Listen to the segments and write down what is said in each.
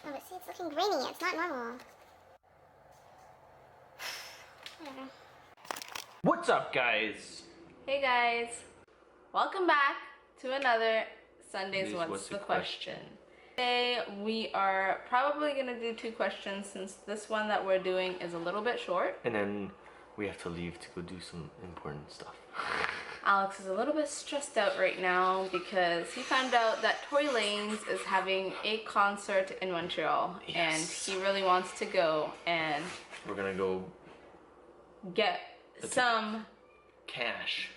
Oh, but see, it's looking grainy. It's not normal. Whatever. What's up, guys? Hey guys, welcome back to another Sunday's What's the Question. Today we are probably going to do 2 questions since this one that we're doing is a little bit short. And then we have to leave to go do some important stuff. Alex is a little bit stressed out right now because he found out that Tory Lanez is having a concert in Montreal. Yes. And he really wants to go, and we're gonna go get some cash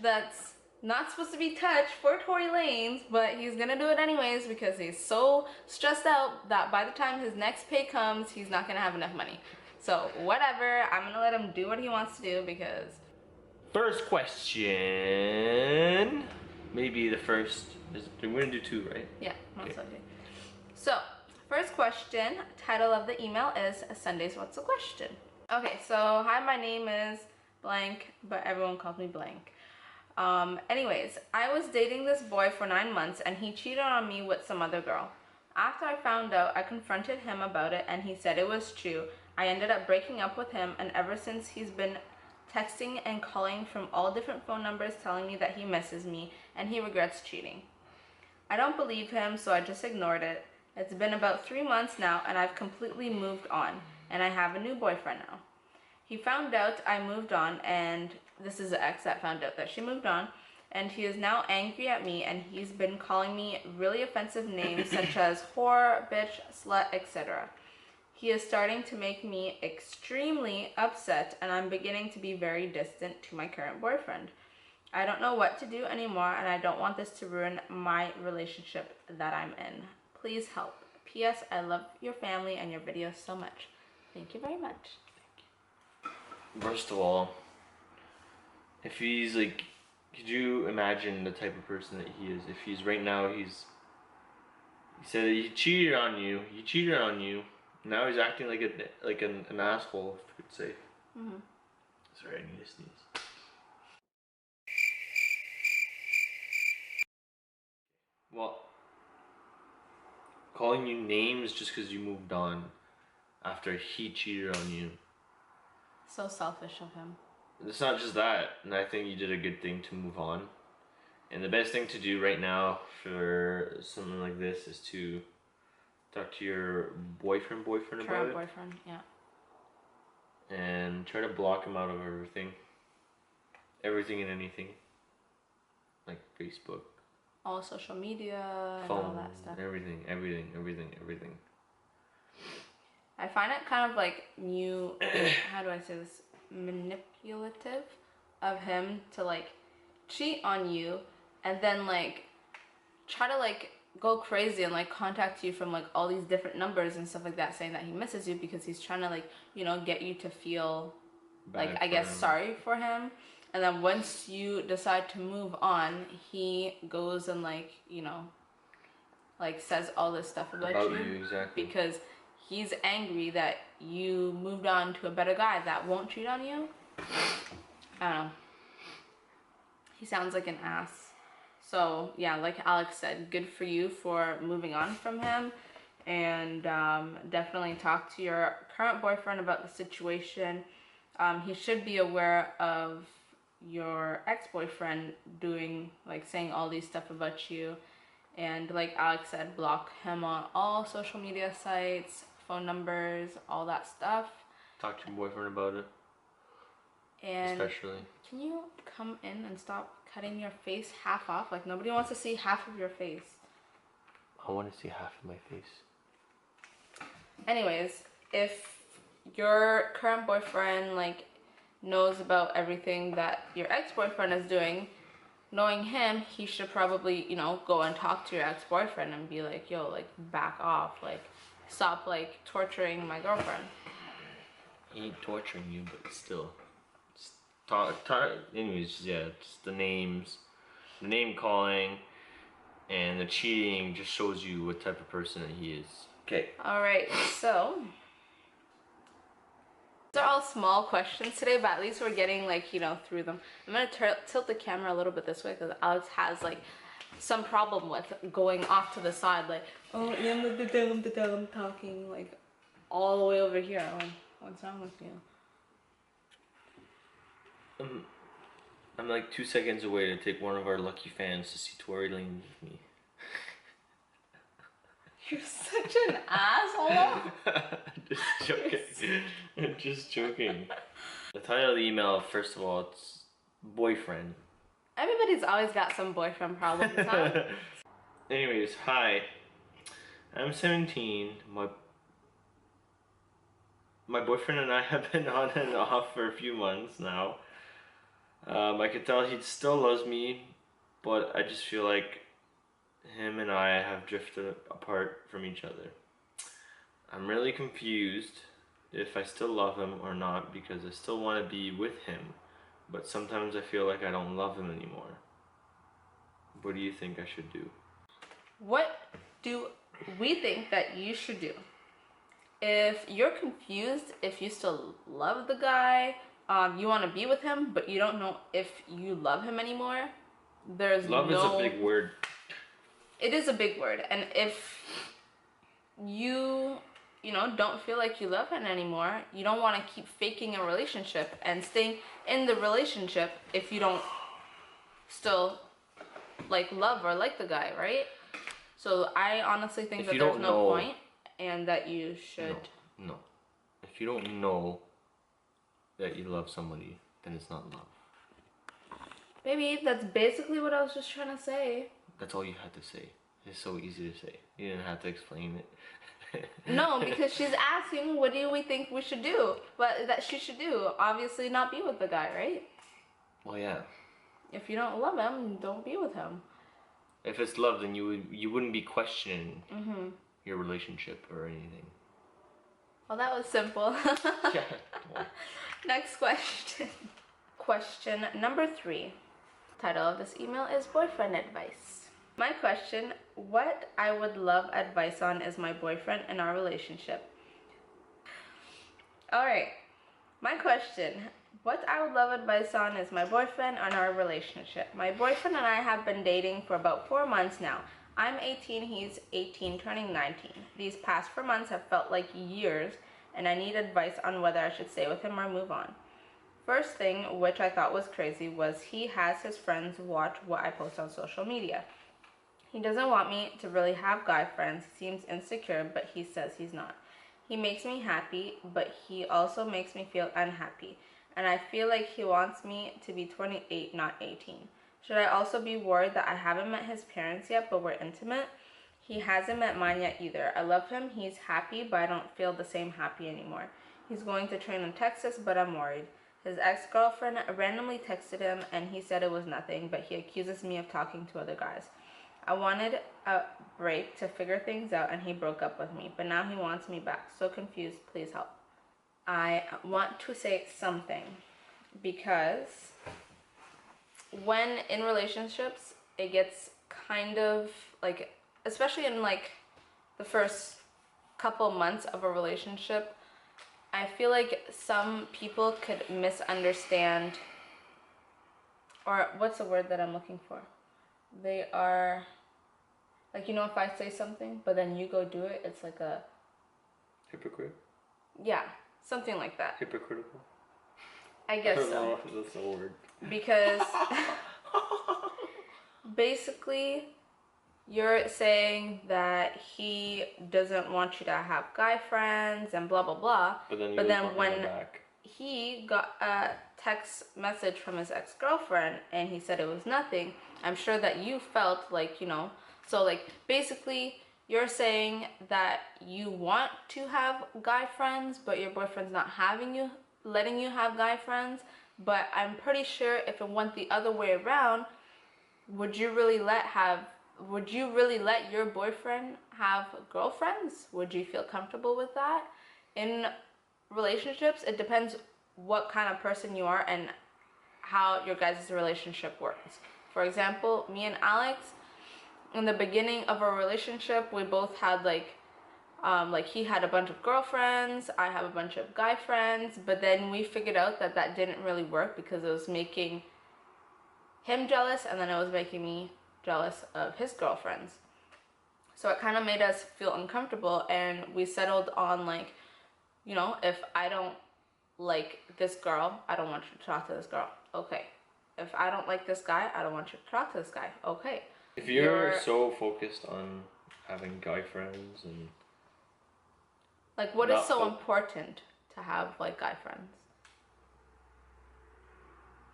that's not supposed to be touched for Tory Lanez, but he's gonna do it anyways because he's so stressed out that by the time his next pay comes, he's not gonna have enough money. So whatever, I'm gonna let him do what he wants to do because... First question. Maybe the first is, we're gonna do 2, right? Yeah, most likely. So, first question, title of the email is Sunday's What's the Question? Okay, so hi, my name is blank, but everyone calls me blank. Anyways, I was dating this boy for 9 months and he cheated on me with some other girl. After I found out, I confronted him about it and he said it was true. I ended up breaking up with him, and ever since he's been texting and calling from all different phone numbers telling me that he misses me and he regrets cheating. I don't believe him, so I just ignored it. It's been about 3 months now and I've completely moved on, and I have a new boyfriend now. He found out I moved on, and this is the ex that found out that she moved on, and he is now angry at me, and he's been calling me really offensive names such as whore, bitch, slut, etc. He is starting to make me extremely upset, and I'm beginning to be very distant to my current boyfriend. I don't know what to do anymore, and I don't want this to ruin my relationship that I'm in. Please help. P.S. I love your family and your videos so much. Thank you very much. First of all, if he's like, could you imagine the type of person that he is? If he's right now, he said that he cheated on you. Now he's acting like an asshole, if you could say. Mm-hmm. Sorry, I need to sneeze. Well, calling you names just because you moved on after he cheated on you. So selfish of him. It's not just that, and I think you did a good thing to move on. And the best thing to do right now for something like this is to talk to your boyfriend about it. Current boyfriend, yeah. And try to block him out of everything. Everything and anything. Like Facebook. All social media and phone, all that stuff. Everything. I find it kind of like how do I say this? Manipulative of him to like cheat on you and then like try to like go crazy and like contact you from like all these different numbers and stuff like that, saying that he misses you because he's trying to like, you know, get you to feel bad, like I guess him. Sorry for him. And then once you decide to move on, he goes and like, you know, like says all this stuff about you exactly. Because he's angry that you moved on to a better guy that won't cheat on you. I don't know. He sounds like an ass. So yeah, like Alex said, good for you for moving on from him, and definitely talk to your current boyfriend about the situation. He should be aware of your ex-boyfriend doing, like, saying all these stuff about you, and like Alex said, block him on all social media sites, phone numbers, all that stuff. Talk to your boyfriend about it. And especially, can you come in and stop cutting your face half off? Like, nobody wants to see half of your face. I want to see half of my face. Anyways, if your current boyfriend like knows about everything that your ex-boyfriend is doing, knowing him, he should probably, you know, go and talk to your ex-boyfriend and be like, yo, like, back off, like, stop like torturing my girlfriend. He ain't torturing you, but still. Anyways, yeah, just the name calling and the cheating just shows you what type of person that he is. Okay. Alright, so these are all small questions today, but at least we're getting, like, you know, through them. I'm gonna tilt the camera a little bit this way because Alex has like some problem with going off to the side, like, oh, I'm talking like all the way over here. What's wrong with you? I'm like 2 seconds away to take one of our lucky fans to see Tory Lane with me. You're such an asshole. Just joking. I'm just joking. The title of the email, first of all, it's boyfriend. Everybody's always got some boyfriend problems, huh? Anyways, hi. I'm 17. My boyfriend and I have been on and off for a few months now. I could tell he still loves me, but I just feel like him and I have drifted apart from each other. I'm really confused if I still love him or not, because I still want to be with him, but sometimes I feel like I don't love him anymore. What do you think I should do? What do we think that you should do? If you're confused, if you still love the guy, you want to be with him, but you don't know if you love him anymore, Love is a big word. It is a big word, and if you don't feel like you love him anymore, you don't want to keep faking a relationship and staying in the relationship if you don't still like love or like the guy, right? So I honestly think that there's no point, and that you should... No. If you don't know that you love somebody, then it's not love. Baby, that's basically what I was just trying to say. That's all you had to say. It's so easy to say. You didn't have to explain it. No, because she's asking, what do we think we should do? But that she should do, obviously not be with the guy, right? Well, yeah. If you don't love him, don't be with him. If it's love, then you wouldn't be questioning your relationship or anything. Well, that was simple. Yeah. Well. Next question. Question number 3. Title of this email is boyfriend advice. My question, what I would love advice on is my boyfriend and our relationship. Alright, my question, what I would love advice on is my boyfriend and our relationship. My boyfriend and I have been dating for about 4 months now. I'm 18, he's 18, turning 19. These past 4 months have felt like years, and I need advice on whether I should stay with him or move on. First thing, which I thought was crazy, was he has his friends watch what I post on social media. He doesn't want me to really have guy friends. He seems insecure, but he says he's not. He makes me happy, but he also makes me feel unhappy. And I feel like he wants me to be 28, not 18. Should I also be worried that I haven't met his parents yet, but we're intimate? He hasn't met mine yet either. I love him, he's happy, but I don't feel the same happy anymore. He's going to train in Texas, but I'm worried. His ex-girlfriend randomly texted him, and he said it was nothing, but he accuses me of talking to other guys. I wanted a break to figure things out, and he broke up with me, but now he wants me back. So confused, please help. I want to say something, because when in relationships, it gets kind of like, especially in like the first couple months of a relationship, I feel like some people could misunderstand, or what's the word that I'm looking for? They are, like, you know, if I say something, but then you go do it, it's like a... Hypocrite? Yeah, something like that. Hypocritical? I guess so. I don't know if that's a word. Because basically, you're saying that he doesn't want you to have guy friends and blah, blah, blah. But then when he got a text message from his ex-girlfriend and he said it was nothing, I'm sure that you felt like, you know, so like basically you're saying that you want to have guy friends, but your boyfriend's not letting you have guy friends. But I'm pretty sure if it went the other way around, would you really let your boyfriend have girlfriends? Would you feel comfortable with that? In relationships, it depends what kind of person you are and how your guys' relationship works. For example, me and Alex, in the beginning of our relationship, we both had like he had a bunch of girlfriends, I have a bunch of guy friends, but then we figured out that that didn't really work because it was making him jealous, and then it was making me jealous of his girlfriends. So it kind of made us feel uncomfortable, and we settled on like, you know, if I don't like this girl, I don't want you to talk to this girl. Okay. If I don't like this guy, I don't want you to talk to this guy. Okay. If you're so focused on having guy friends and like, what is so important to have like guy friends?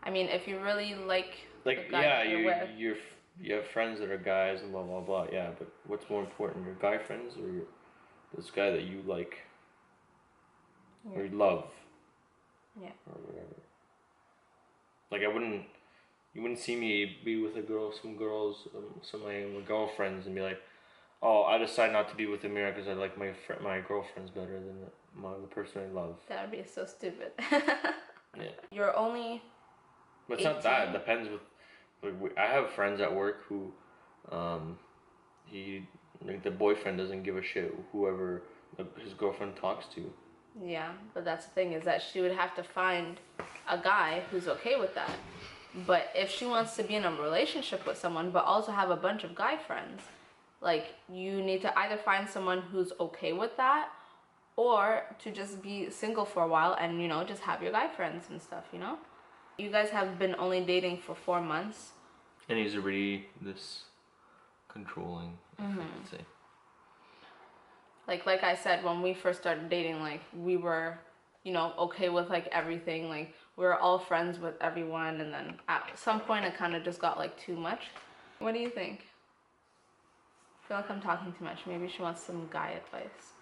I mean, if you really like the guy yeah, you're with, you have friends that are guys and blah blah blah. Yeah, but what's more important, your guy friends or this guy that you like or you love? Yeah. Or whatever. Like you wouldn't see me be with some girls, some of my girlfriends, and be like, oh, I decide not to be with Amira because I like my girlfriends better than the person I love. That would be so stupid. Yeah. You're only. But it's not that. It depends with. Like, I have friends at work who, the boyfriend doesn't give a shit whoever his girlfriend talks to. Yeah, but that's the thing, is that she would have to find a guy who's okay with that. But if she wants to be in a relationship with someone but also have a bunch of guy friends, like, you need to either find someone who's okay with that, or to just be single for a while and, you know, just have your guy friends and stuff, you know? You guys have been only dating for 4 months. And he's already this controlling, I would say. Like I said, when we first started dating, like, we were, you know, okay with like everything. Like, we were all friends with everyone, and then at some point it kind of just got like too much. What do you think? I feel like I'm talking too much. Maybe she wants some guy advice.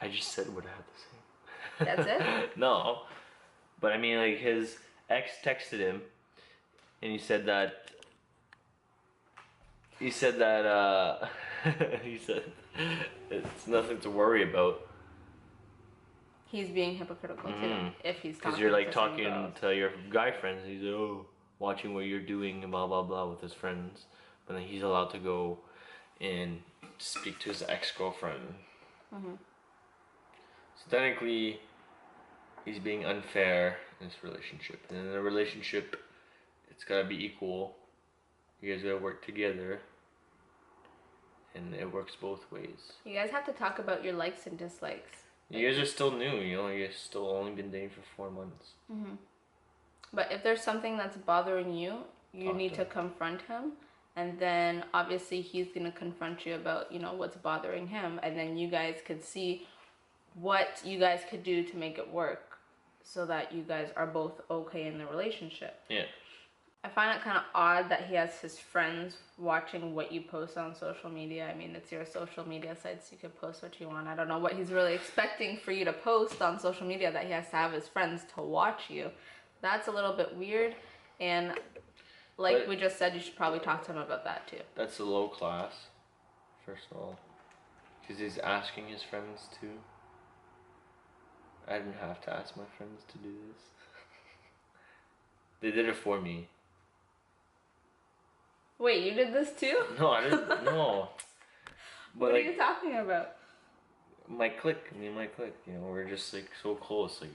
I just said what I had to say. That's it? No. But I mean, like, his ex texted him and he said that he said it's nothing to worry about. He's being hypocritical too, if he's talking because you're like to talking some girls. to your guy friends. He's like, oh, watching what you're doing and blah blah blah with his friends, but then he's allowed to go and speak to his ex-girlfriend. So technically, he's being unfair in this relationship. And in a relationship, it's gotta be equal. You guys gotta work together, and it works both ways. You guys have to talk about your likes and dislikes. You guys are still new, you know. You guys still only been dating for 4 months. But if there's something that's bothering you, you need to confront him, and then obviously he's gonna confront you about, you know, what's bothering him, and then you guys could see what you guys could do to make it work, so that you guys are both okay in the relationship. Yeah. I find it kind of odd that he has his friends watching what you post on social media. I mean, it's your social media site, so you can post what you want. I don't know what he's really expecting for you to post on social media, that he has to have his friends to watch you. That's a little bit weird, and like we just said, you should probably talk to him about that too. That's a low class, first of all, because he's asking his friends to. I didn't have to ask my friends to do this. They did it for me. Wait, you did this too? No, I didn't. No. But what are you talking about? My clique, me and my clique, you know, we're just like so close. Like,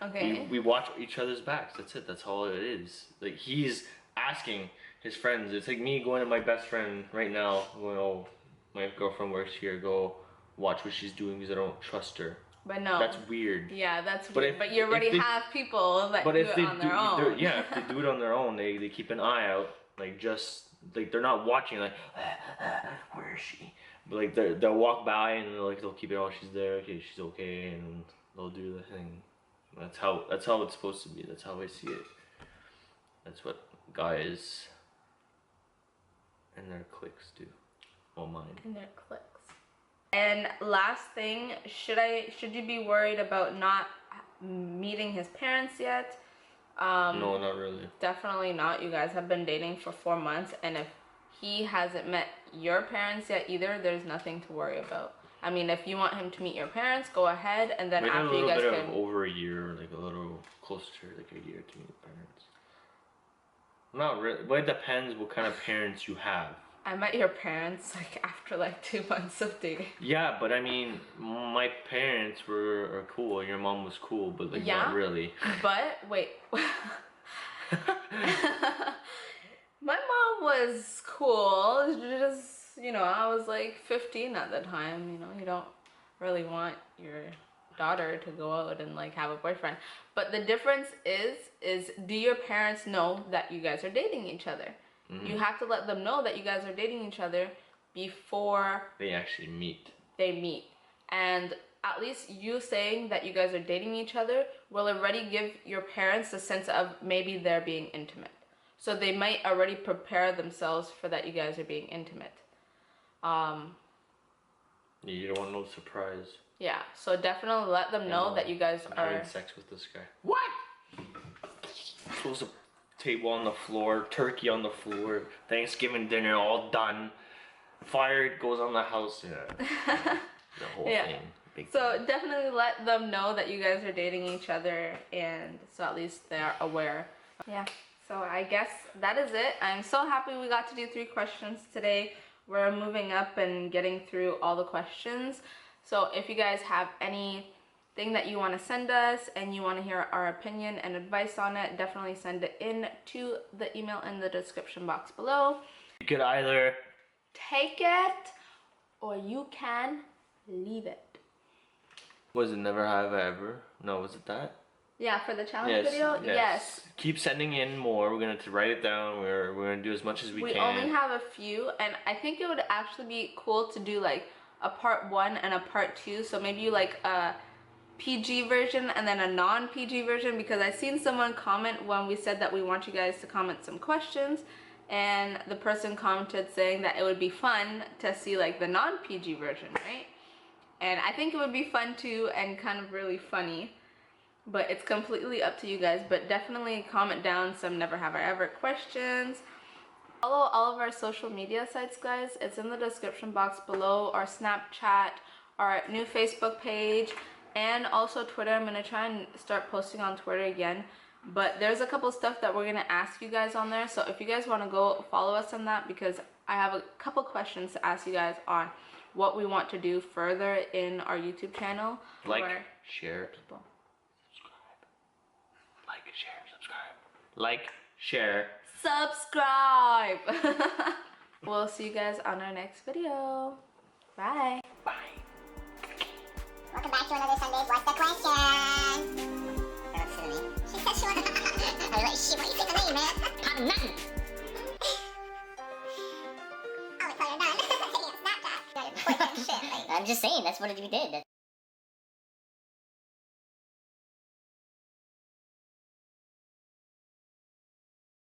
okay. We watch each other's backs. That's it. That's all it is. Like, he's asking his friends. It's like me going to my best friend right now, going, oh, my girlfriend works here. Go watch what she's doing because I don't trust her. But no. That's weird. Yeah, that's weird. But you already have people that do it on their own. Yeah, if they do it on their own, they keep an eye out. Like, just, like, they're not watching, like, where is she? But, like, they'll walk by and, they'll keep it, oh, she's there, okay, she's okay, and they'll do the thing. That's how it's supposed to be. That's how I see it. That's what guys and their cliques do. Well, mine. And their cliques. And last thing, should you be worried about not meeting his parents yet? No, not really. Definitely not. You guys have been dating for 4 months, and if he hasn't met your parents yet either, there's nothing to worry about. I mean, if you want him to meet your parents, go ahead, and then after you guys a little bit of over a year, like a little closer to like a year to meet parents. Not really. But it depends what kind of parents you have. I met your parents like after like 2 months of dating. Yeah, but I mean, my parents were cool. Your mom was cool, but like not really. But wait. My mom was cool. Just, you know, I was like 15 at the time. You know, you don't really want your daughter to go out and like have a boyfriend. But the difference is do your parents know that you guys are dating each other? You have to let them know that you guys are dating each other before they actually meet. They meet. And at least you saying that you guys are dating each other will already give your parents a sense of maybe they're being intimate. So they might already prepare themselves for that you guys are being intimate. You don't want no surprise. Yeah, so definitely let them know that you guys I'm are having sex with this guy. What? Supposed to table on the floor, turkey on the floor, Thanksgiving dinner all done. Fire goes on the house. Yeah. The whole thing. So definitely let them know that you guys are dating each other, and so at least they're aware. Yeah. So I guess that is it. I'm so happy we got to do 3 questions today. We're moving up and getting through all the questions. So if you guys have anything that you want to send us and you want to hear our opinion and advice on it, definitely send it in to the email in the description box below. You could either take it or you can leave it. Was it Never Have I Ever? No, was it that? Yeah, for the challenge video? Yes. Keep sending in more. We're going to write it down. We're going to do as much as we can. We only have a few, and I think it would actually be cool to do like a part 1 and a part 2. So maybe like a PG version and then a non-PG version, because I seen someone comment when we said that we want you guys to comment some questions, and the person commented saying that it would be fun to see like the non-PG version, right? And I think it would be fun too, and kind of really funny. But it's completely up to you guys. But definitely comment down some Never Have I Ever questions. Follow all of our social media sites, guys. It's in the description box below. Our Snapchat, our new Facebook page, and also Twitter. I'm going to try and start posting on Twitter again. But there's a couple stuff that we're going to ask you guys on there. So if you guys want to go follow us on that, because I have a couple questions to ask you guys on what we want to do further in our YouTube channel. Like, share, subscribe. Like, share, subscribe. We'll see you guys on our next video. Bye. Bye. Welcome back to another Sunday's What's the Question? That's silly. She said she wanted I was like, shit, what do you think of me, man? I'm nothing. Oh, it's all you're done. Taking a Snapchat. Shit, like. I'm just saying, that's what we did.